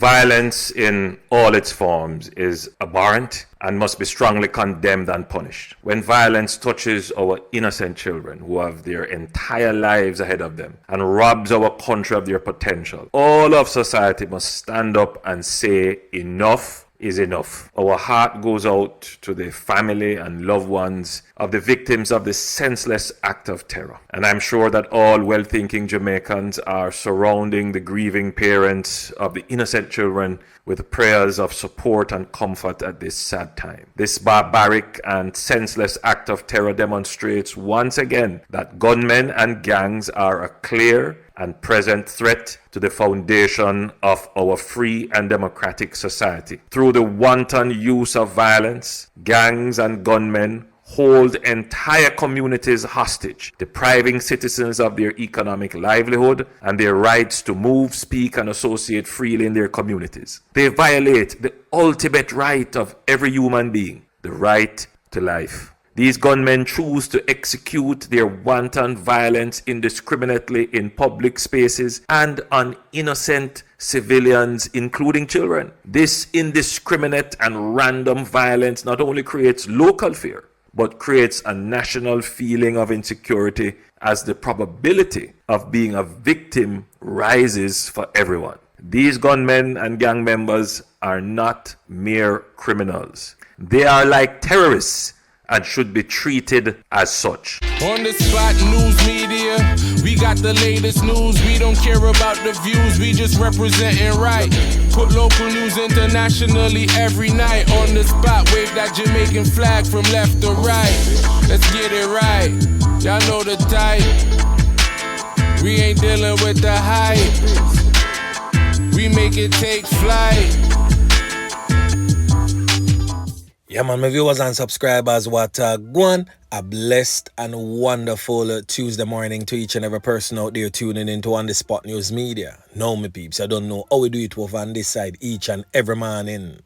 Violence in all its forms is abhorrent and must be strongly condemned and punished. When violence touches our innocent children who have their entire lives ahead of them and robs our country of their potential, all of society must stand up and say enough is enough. Our heart goes out to the family and loved ones of the victims of this senseless act of terror. And I'm sure that all well-thinking Jamaicans are surrounding the grieving parents of the innocent children with prayers of support and comfort at this sad time. This barbaric and senseless act of terror demonstrates once again that gunmen and gangs are a clear and present threat to the foundation of our free and democratic society. Through the wanton use of violence, gangs and gunmen hold entire communities hostage, depriving citizens of their economic livelihood and their rights to move, speak, and associate freely in their communities. They violate the ultimate right of every human being, the right to life. These gunmen choose to execute their wanton violence indiscriminately in public spaces and on innocent civilians, including children. This indiscriminate and random violence not only creates local fear, but creates a national feeling of insecurity as the probability of being a victim rises for everyone. These gunmen and gang members are not mere criminals. They are like terrorists and should be treated as such. On the spot news media, we got the latest news. We don't care about the views, we just representing right. Put local news internationally every night. On the spot, wave that Jamaican flag from left to right. Let's get it right, y'all know the type. We ain't dealing with the hype, we make it take flight. Yeah, man, my viewers and subscribers, what go on. A blessed and wonderful Tuesday morning to each and every person out there tuning into On The Spot News Media. Now, my peeps, I don't know how we do it over on this side each and every morning.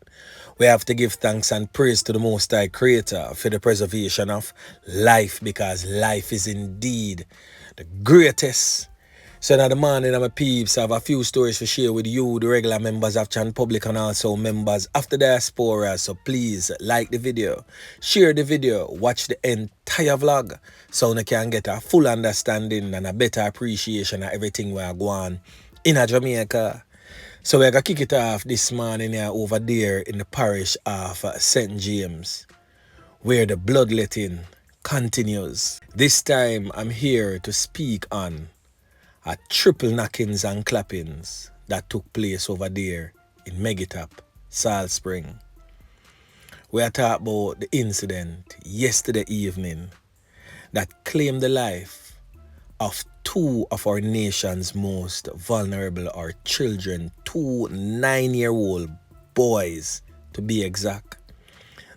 We have to give thanks and praise to the Most High Creator for the preservation of life, because life is indeed the greatest. So now the morning, my peeps, I have a few stories to share with you, the regular members of Chan Public and also members of the diaspora. So please like the video, share the video, watch the entire vlog so you can get a full understanding and a better appreciation of everything we are going in Jamaica. So we're going to kick it off this morning here over there in the parish of St. James, where the bloodletting continues. This time I'm here to speak on a triple knockings and clappings that took place over there in Megatop, Salt Spring. We are talking about the incident yesterday evening that claimed the life of two of our nation's most vulnerable, our children, two 9-year-old boys to be exact,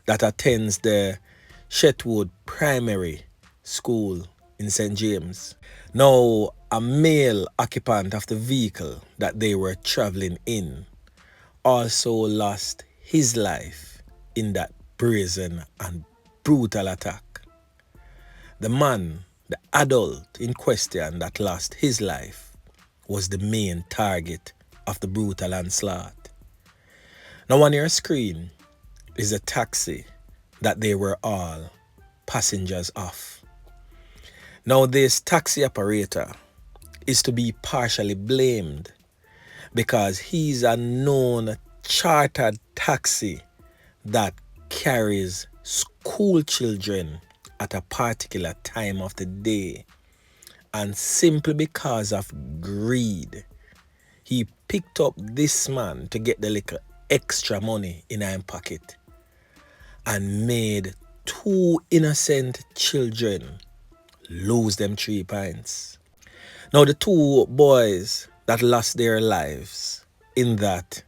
that attends the Shetwood Primary School in St. James. Now, a male occupant of the vehicle that they were traveling in also lost his life in that brazen and brutal attack. The man, the adult in question that lost his life, was the main target of the brutal onslaught. Now on your screen is a taxi that they were all passengers of. Now this taxi operator is to be partially blamed because he's a known chartered taxi that carries school children at a particular time of the day. And simply because of greed, he picked up this man to get the little extra money in his pocket and made two innocent children lose them 3 pints. Now the two boys that lost their lives in that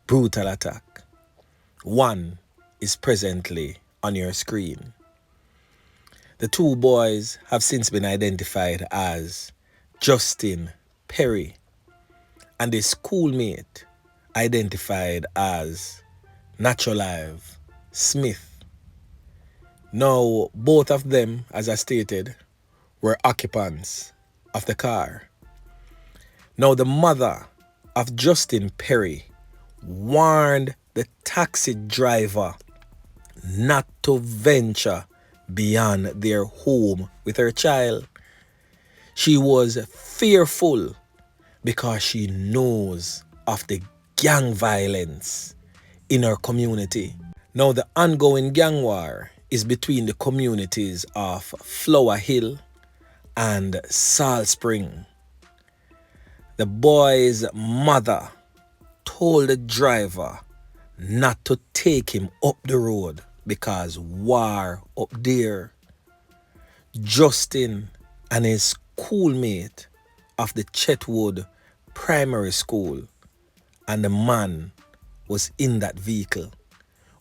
brutal attack, one is presently on your screen. The two boys have since been identified as Justin Perry and his schoolmate identified as Nacholive Smith. Now both of them, as I stated, were occupants of the car. Now the mother of Justin Perry warned the taxi driver not to venture beyond their home with her child. She was fearful because she knows of the gang violence in her community. Now, the ongoing gang war is between the communities of Flower Hill and Salt Spring. The boy's mother told the driver not to take him up the road because war up there. Justin and his schoolmate of the Chetwood Primary School and the man was in that vehicle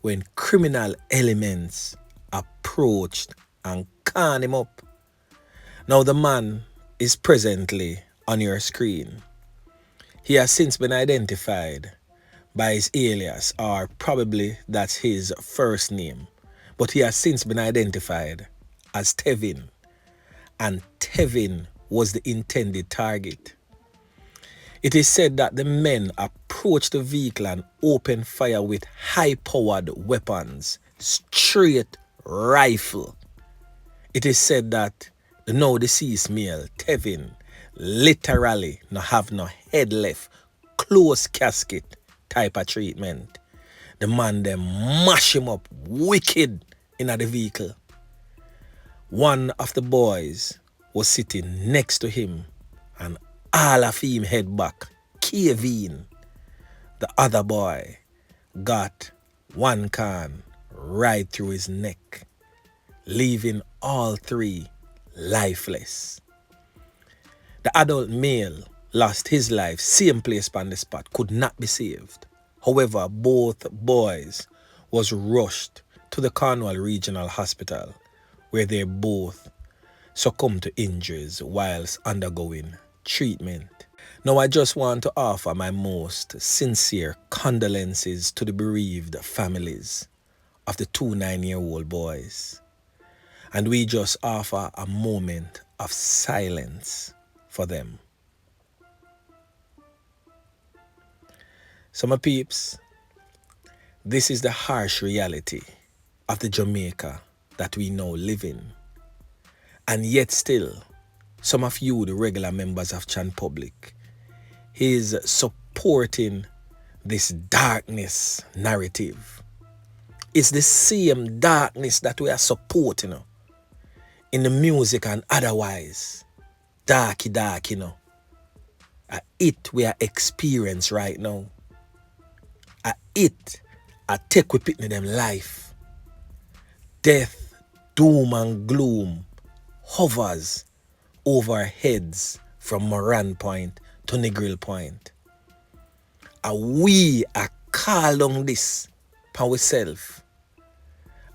when criminal elements approached and conned him up. Now the man is presently on your screen. He has since been identified by his alias, or probably that's his first name, but he has since been identified as Tevin, and Tevin was the intended target. It is said that the men approached the vehicle and opened fire with high-powered weapons, straight rifle. It is said that the now deceased male, Tevin, literally no have no head left, closed casket type of treatment. The man them mash him up wicked in the vehicle. One of the boys was sitting next to him and all of him head back, caving. The other boy got one can right through his neck, leaving all three lifeless. The adult male lost his life same place on the spot, could not be saved. However, both boys was rushed to the Cornwall Regional Hospital where they both succumbed to injuries whilst undergoing treatment. Now I just want to offer my most sincere condolences to the bereaved families of the two 9-year-old boys. And we just offer a moment of silence for them. So my peeps, this is the harsh reality of the Jamaica that we now live in. And yet still, some of you, the regular members of Chan Public, is supporting this darkness narrative. It's the same darkness that we are supporting, in the music and otherwise. Darky, it we are experience right now. It I take with it in them life. Death, doom and gloom hovers over our heads from Moran Point to Negril Point. And we are call on this for ourselves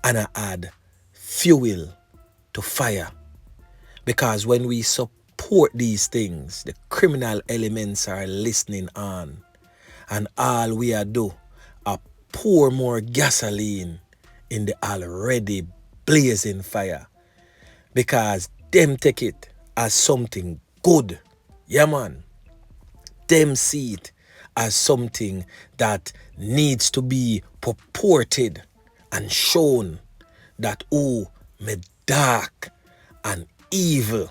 and I add fuel to fire. Because when we support these things, the criminal elements are listening on. And all we are do are pour more gasoline in the already blazing fire. Because them take it as something good. Yeah, man. Them see it as something that needs to be purported and shown that, oh, me dark and evil,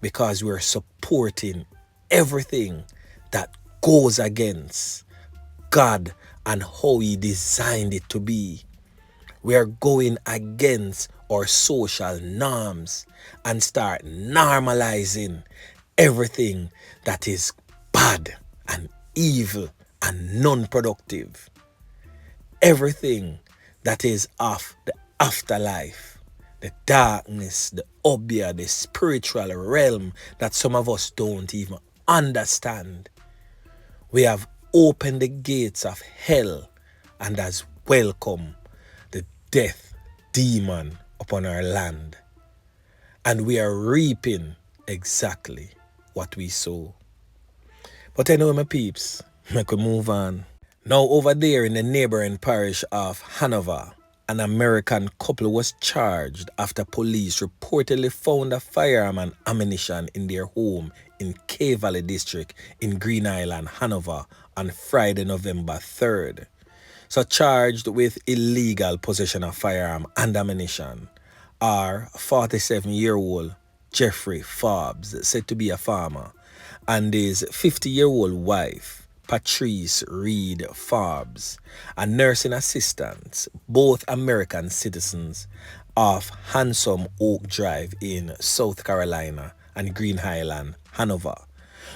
because we're supporting everything that goes against God and how He designed it to be. We are going against our social norms and start normalizing everything that is bad and evil and non-productive. Everything that is of the afterlife, the darkness, the obia, the spiritual realm that some of us don't even understand. We have opened the gates of hell and has welcomed the death demon upon our land. And we are reaping exactly what we sow. But anyway, my peeps, make we move on. Now over there in the neighboring parish of Hanover, an American couple was charged after police reportedly found a firearm and ammunition in their home in K Valley District in Green Island, Hanover on Friday, November 3rd. So charged with illegal possession of firearm and ammunition are 47-year-old Jeffrey Forbes, said to be a farmer, and his 50-year-old wife, Patrice Reed Forbes, a nursing assistant, both American citizens of Handsome Oak Drive in South Carolina and Green Highland, Hanover.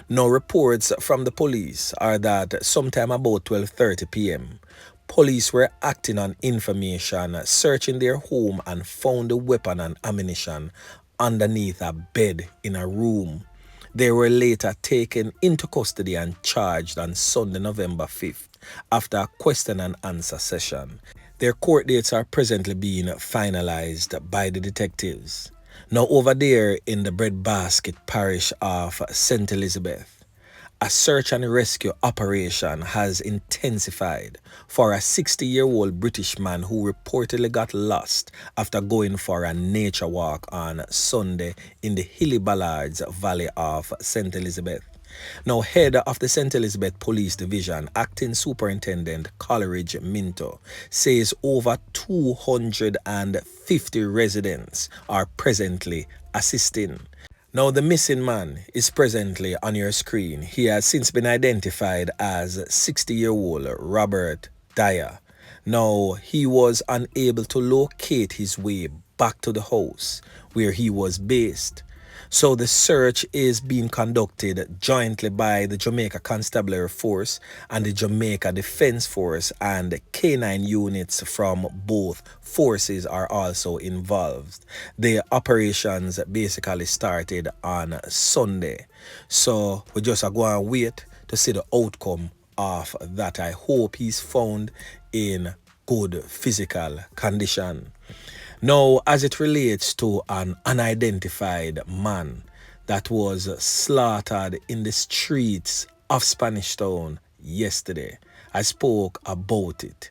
Now, reports from the police are that sometime about 12:30 p.m., police were acting on information, searching their home, and found the weapon and ammunition underneath a bed in a room. They were later taken into custody and charged on Sunday, November 5th, after a question and answer session. Their court dates are presently being finalized by the detectives. Now, over there in the Breadbasket parish of St. Elizabeth, a search and rescue operation has intensified for a 60-year-old British man who reportedly got lost after going for a nature walk on Sunday in the hilly Ballards Valley of St. Elizabeth. Now, head of the St. Elizabeth Police Division, Acting Superintendent Coleridge Minto, says over 250 residents are presently assisting. Now, the missing man is presently on your screen. He has since been identified as 60-year-old Robert Dyer. Now, he was unable to locate his way back to the house where he was based. So the search is being conducted jointly by the Jamaica Constabulary Force and the Jamaica Defence Force, and K9 units from both forces are also involved. The operations basically started on Sunday. So we just are going to wait to see the outcome of that. I hope he's found in good physical condition. Now, as it relates to an unidentified man that was slaughtered in the streets of Spanish Town yesterday, I spoke about it.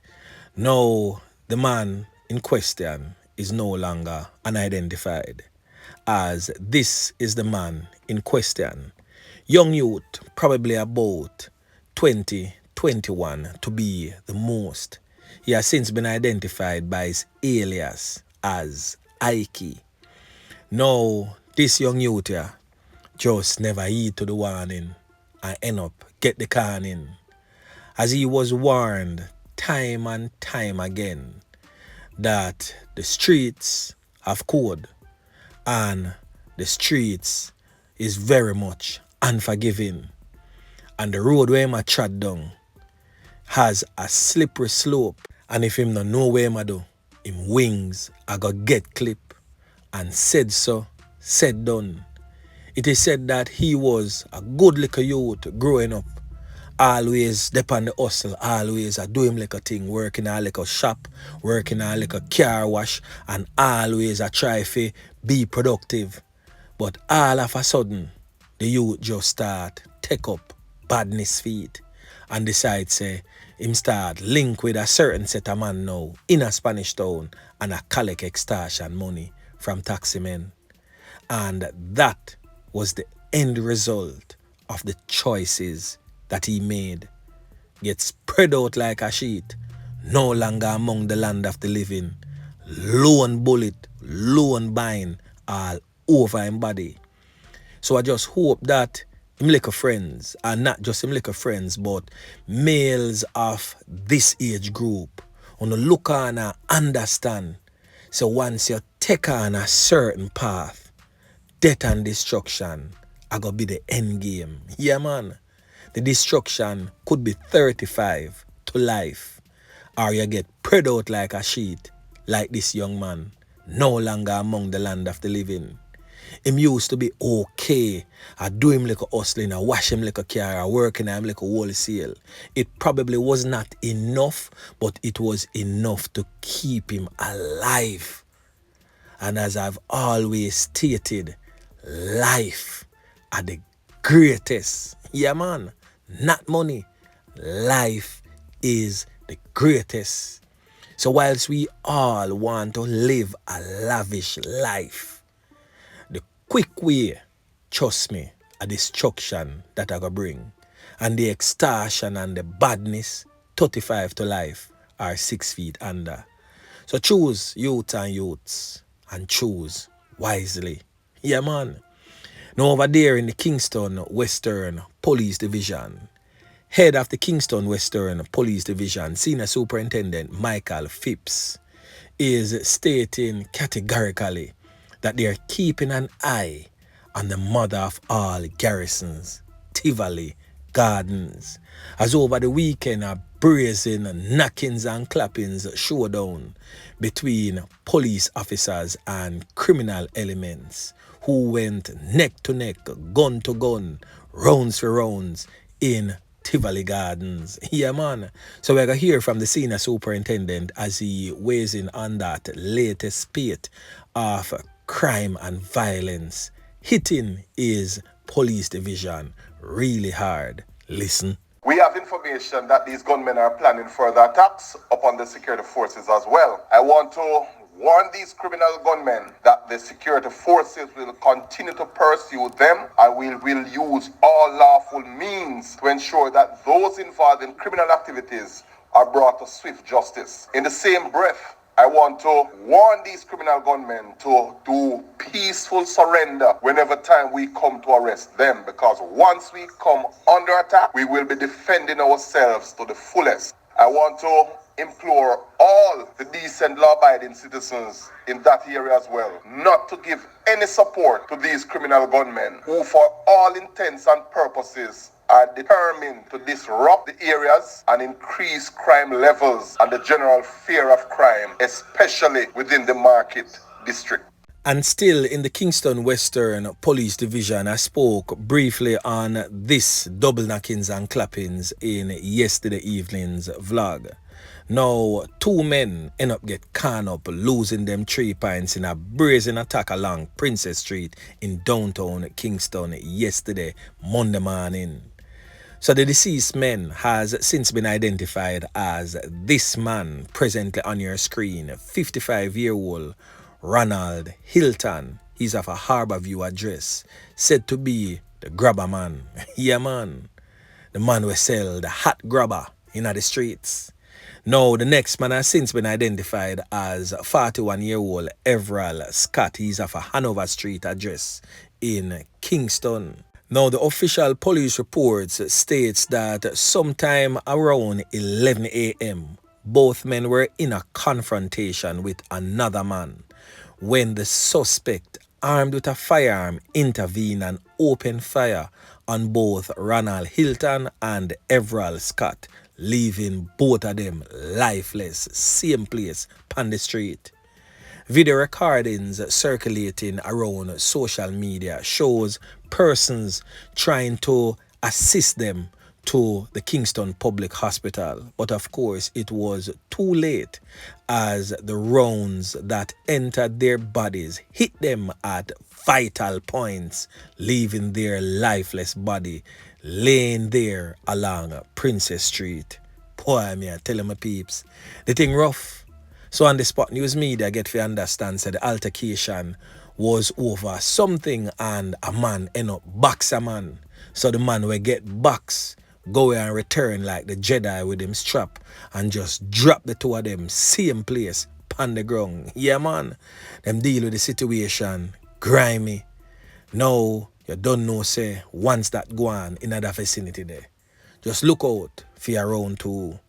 Now, the man in question is no longer unidentified, as this is the man in question. Young youth, probably about 20, 21 to be the most. He has since been identified by his alias as Ike. Now, this young youth here just never heed to the warning and end up get the can in. As he was warned time and time again that the streets have code and the streets is very much unforgiving, and the road where him trod down has a slippery slope, and if him no know where him do, him wings are gonna get clip. And said so, said done. It is said that he was a good little youth growing up, always depend the hustle, always a do him like a thing, working a little shop, working a little car wash, and always a try to be productive. But all of a sudden, the youth just start take up badness feet and decide say him start link with a certain set of man now in a Spanish Town and a collect extortion money from taxi men. And that was the end result of the choices that he made. Get spread out like a sheet, no longer among the land of the living. Lone bullet, lone bind all over him body. So I just hope that him little friends, and not just him little friends, but males of this age group, on look on and understand. So once you take on a certain path, death and destruction are gonna be the end game. Yeah, man. The destruction could be 35 to life, or you get spread out like a sheet, like this young man, no longer among the land of the living. Him used to be okay. I do him like a hustling, I wash him like a car, I work in him like a wholesale. It probably was not enough, but it was enough to keep him alive. And as I've always stated, life are the greatest. Yeah, man. Not money. Life is the greatest. So whilst we all want to live a lavish life, the quick way, trust me, a destruction that I gonna bring. And the extortion and the badness, 35 to life, are 6 feet under. So choose youth and youths, and choose wisely. Yeah, man. Now over there in the Kingston Western Police Division, head of the Kingston Western Police Division, Senior Superintendent Michael Phipps, is stating categorically that they are keeping an eye on the mother of all garrisons, Tivoli Gardens, as over the weekend a brazen knockings and clappings showdown between police officers and criminal elements who went neck to neck, gun to gun, rounds for rounds in Tivoli Gardens. Yeah, man. So we're going to hear from the senior superintendent as he weighs in on that latest spate of crime and violence hitting his police division really hard. Listen. We have information that these gunmen are planning further attacks upon the security forces as well. I want to warn these criminal gunmen that the security forces will continue to pursue them and we will use all lawful means to ensure that those involved in criminal activities are brought to swift justice. In the same breath, I want to warn these criminal gunmen to do peaceful surrender whenever time we come to arrest them, because once we come under attack, we will be defending ourselves to the fullest. I want to implore all the decent law-abiding citizens in that area as well not to give any support to these criminal gunmen who for all intents and purposes are determined to disrupt the areas and increase crime levels and the general fear of crime, especially within the market district. And still in the Kingston Western Police Division, I spoke briefly on this double knockings and clappings in yesterday evening's vlog. Now, 2 men end up get caught up losing them 3 pints in a brazen attack along Princess Street in downtown Kingston yesterday, Monday morning. So the deceased man has since been identified as this man presently on your screen, 55-year-old Ronald Hilton. He's of a Harborview address, said to be the grabber man. Yeah, man. The man who sell the hot grabber in the streets. Now, the next man has since been identified as 41-year-old Everall Scott. He's of a Hanover Street address in Kingston. Now, the official police reports states that sometime around 11 a.m., both men were in a confrontation with another man when the suspect, armed with a firearm, intervened and opened fire on both Ronald Hilton and Everall Scott, leaving both of them lifeless, same place on the street. Video recordings circulating around social media shows persons trying to assist them to the Kingston Public Hospital. But of course, it was too late as the rounds that entered their bodies hit them at vital points, leaving their lifeless body laying there along Princess Street. Boy, me I tell you my peeps, the thing rough. So on the Spot News Media get to understand that the altercation was over something and a man end up box a man. So the man will get box, go and return like the Jedi with him strap and just drop the 2 of them same place on the ground. Yeah, man. Them deal with the situation grimy. Now you don't know say once that go on in that vicinity there. Just look out for your round 2.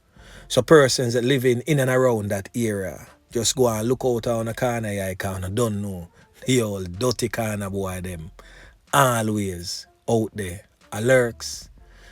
So persons that living in and around that area, just go and look out on the corner you can don't know. The old dirty corner boy them. Always out there. Alerts.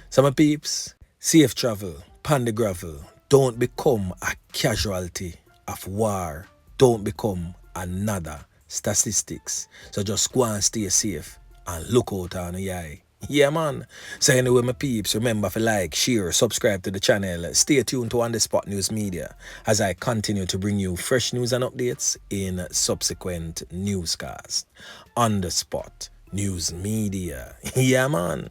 So my peeps, safe travel, pan the gravel. Don't become a casualty of war. Don't become another statistics. So just go and stay safe and look out on the eye. Yeah, man. So anyway, my peeps, remember to like, share, subscribe to the channel. Stay tuned to On The Spot News Media as I continue to bring you fresh news and updates in subsequent newscasts. On The Spot News Media. Yeah, man.